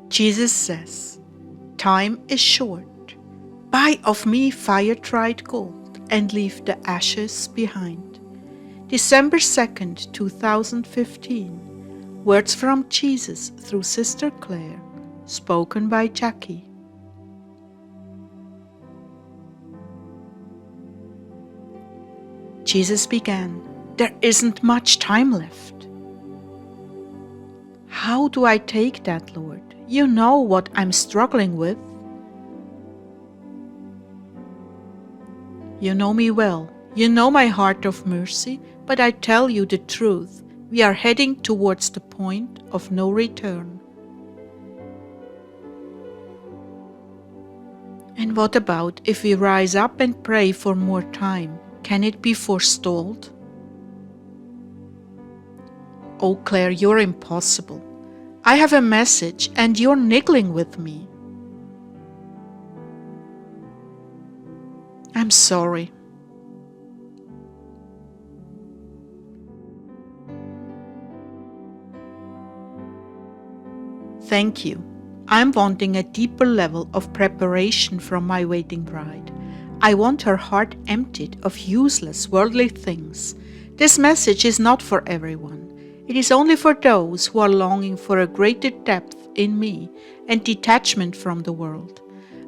Jesus says, "Time is short. Buy of me fire-tried gold and leave the ashes behind." December 2nd, 2015. Words from Jesus through Sister Clare, spoken by Jackie. Jesus began, "There isn't much time left." How do I take that, Lord? You know what I'm struggling with. You know me well. You know my heart of mercy, but I tell you the truth. We are heading towards the point of no return. And what about if we rise up and pray for more time? Can it be forestalled? Oh, Claire, you're impossible. I have a message and you're niggling with me. I'm sorry. Thank you. I'm wanting a deeper level of preparation from my waiting bride. I want her heart emptied of useless worldly things. This message is not for everyone. It is only for those who are longing for a greater depth in me and detachment from the world.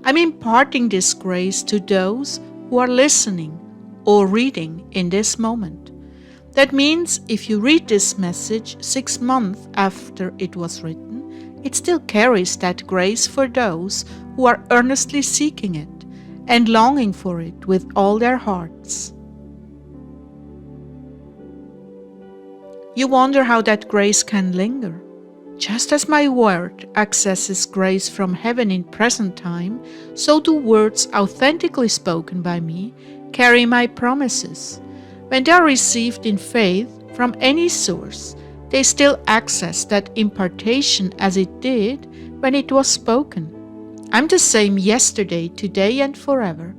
I'm imparting this grace to those who are listening or reading in this moment. That means if you read this message 6 months after it was written, it still carries that grace for those who are earnestly seeking it and longing for it with all their hearts. You wonder how that grace can linger. Just as my word accesses grace from heaven in present time, so do words authentically spoken by me carry my promises. When they are received in faith from any source, they still access that impartation as it did when it was spoken. I'm the same yesterday, today, and forever.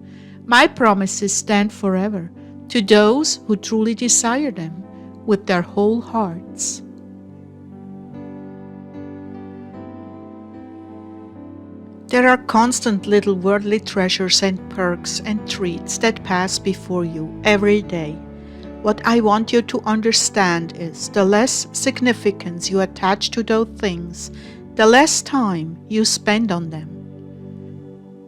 My promises stand forever to those who truly desire them with their whole hearts. There are constant little worldly treasures and perks and treats that pass before you every day. What I want you to understand is the less significance you attach to those things, the less time you spend on them.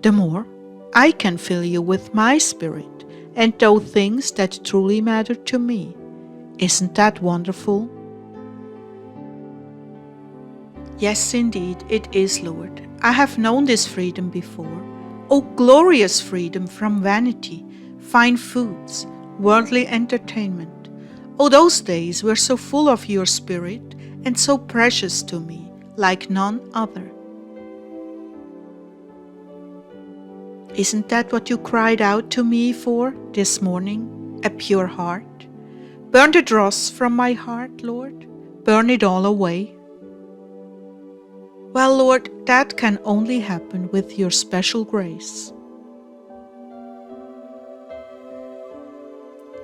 The more I can fill you with my spirit and those things that truly matter to me. Isn't that wonderful? Yes, indeed, it is, Lord. I have known this freedom before. Oh, glorious freedom from vanity, fine foods, worldly entertainment. Oh, those days were so full of your spirit and so precious to me, like none other. Isn't that what you cried out to me for this morning? A pure heart? Burn the dross from my heart, Lord. Burn it all away. Well, Lord, that can only happen with your special grace.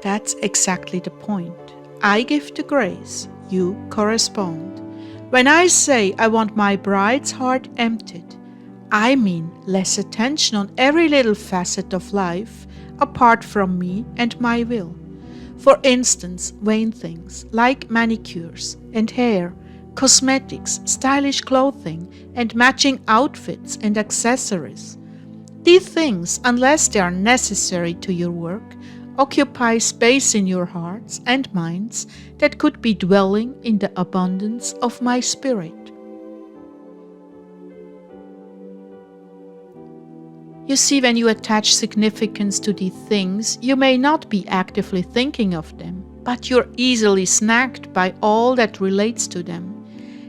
That's exactly the point. I give the grace, you correspond. When I say I want my bride's heart emptied, I mean less attention on every little facet of life apart from me and my will. For instance, vain things like manicures and hair, cosmetics, stylish clothing, and matching outfits and accessories. These things, unless they are necessary to your work, occupy space in your hearts and minds that could be dwelling in the abundance of my spirit. You see, when you attach significance to these things, you may not be actively thinking of them, but you're easily snagged by all that relates to them.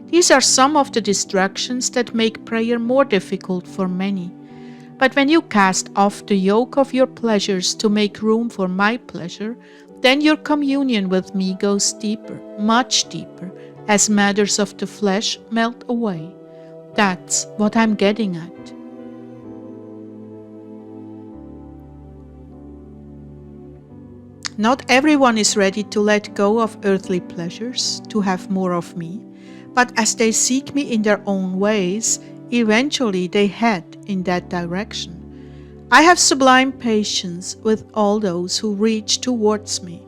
These are some of the distractions that make prayer more difficult for many. But when you cast off the yoke of your pleasures to make room for my pleasure, then your communion with me goes deeper, much deeper, as matters of the flesh melt away. That's what I'm getting at. Not everyone is ready to let go of earthly pleasures to have more of me, but as they seek me in their own ways, Eventually they head in that direction. I have sublime patience with all those who reach towards me.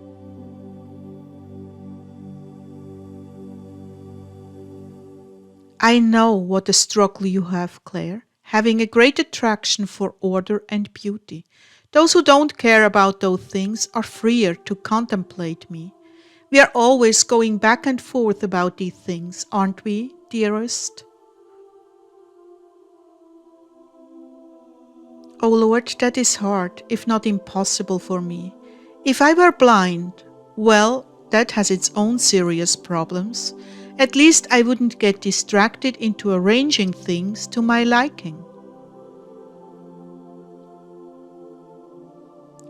I know what a struggle you have, Clare, having a great attraction for order and beauty. Those who don't care about those things are freer to contemplate me. We are always going back and forth about these things, aren't we, dearest? Oh Lord, that is hard, if not impossible for me. If I were blind, well, that has its own serious problems. At least I wouldn't get distracted into arranging things to my liking.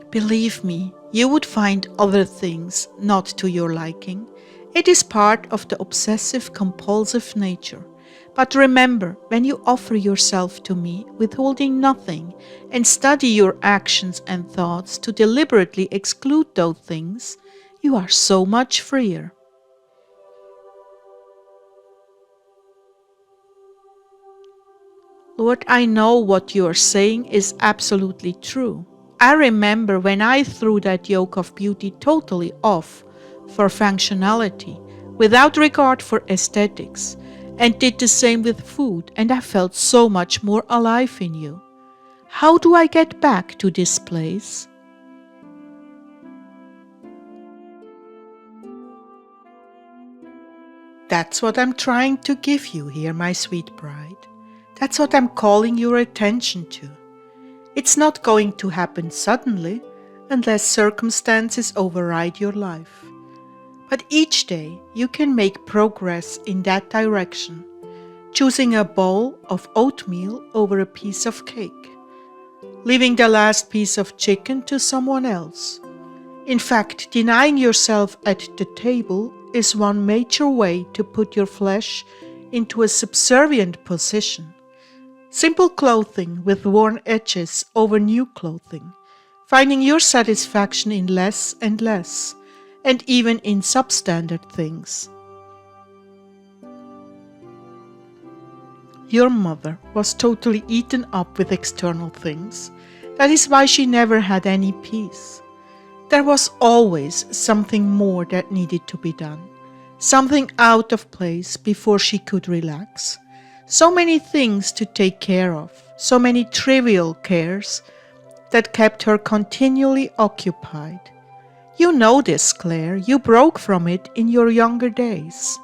Believe me, you would find other things not to your liking. It is part of the obsessive compulsive nature. But remember, when you offer yourself to me, withholding nothing, and study your actions and thoughts to deliberately exclude those things, you are so much freer. Lord, I know what you are saying is absolutely true. I remember when I threw that yoke of beauty totally off for functionality, without regard for aesthetics, and did the same with food, and I felt so much more alive in you. How do I get back to this place? That's what I'm trying to give you here, my sweet bride. That's what I'm calling your attention to. It's not going to happen suddenly, unless circumstances override your life. But each day you can make progress in that direction, choosing a bowl of oatmeal over a piece of cake, leaving the last piece of chicken to someone else. In fact, denying yourself at the table is one major way to put your flesh into a subservient position. Simple clothing with worn edges over new clothing, finding your satisfaction in less and less, and even in substandard things. Your mother was totally eaten up with external things. That is why she never had any peace. There was always something more that needed to be done, something out of place before she could relax. So many things to take care of, so many trivial cares that kept her continually occupied. You know this, Clare. You broke from it in your younger days.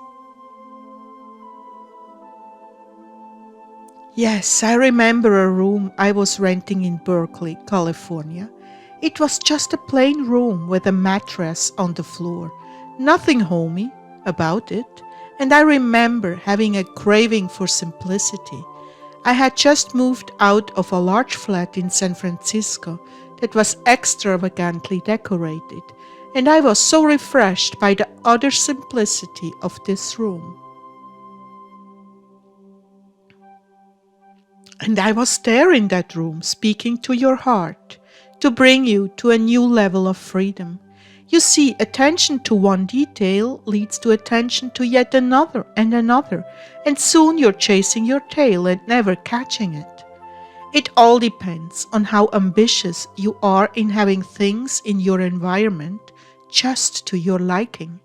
Yes, I remember a room I was renting in Berkeley, California. It was just a plain room with a mattress on the floor. Nothing homey about it. And I remember having a craving for simplicity. I had just moved out of a large flat in San Francisco that was extravagantly decorated, and I was so refreshed by the utter simplicity of this room. And I was there in that room, speaking to your heart, to bring you to a new level of freedom. You see, attention to one detail leads to attention to yet another, and soon you're chasing your tail and never catching it. It all depends on how ambitious you are in having things in your environment just to your liking.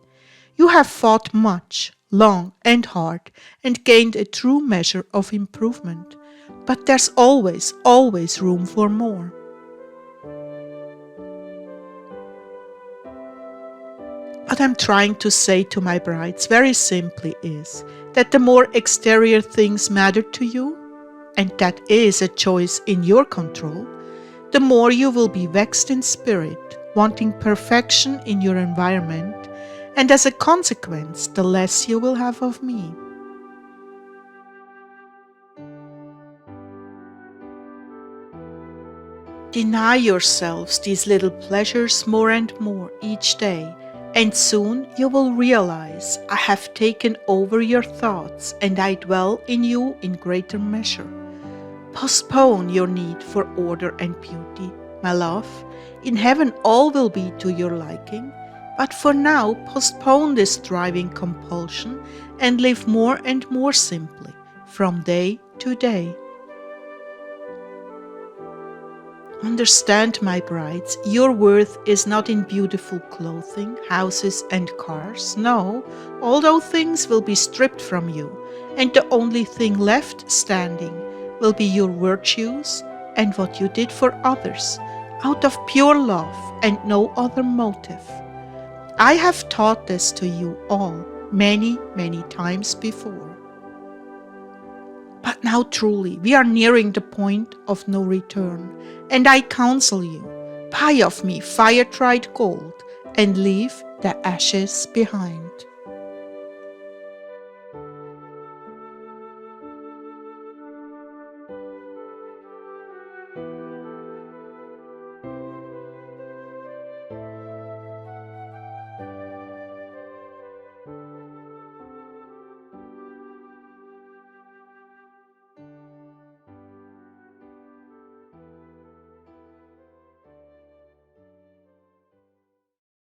You have fought much, long and hard, and gained a true measure of improvement. But there's always room for more. What I'm trying to say to my brides very simply is that the more exterior things matter to you, and that is a choice in your control, the more you will be vexed in spirit, wanting perfection in your environment, and as a consequence, the less you will have of me. Deny yourselves these little pleasures more and more each day, and soon you will realize I have taken over your thoughts and I dwell in you in greater measure. Postpone your need for order and beauty, my love. In heaven all will be to your liking, but for now postpone this driving compulsion and live more and more simply from day today. Understand, my brides, your worth is not in beautiful clothing, houses, and cars. No, all those things will be stripped from you, and the only thing left standing will be your virtues and what you did for others, out of pure love and no other motive. I have taught this to you all many, many times before. But now truly, we are nearing the point of no return, and I counsel you, buy of me fire-tried gold and leave the ashes behind.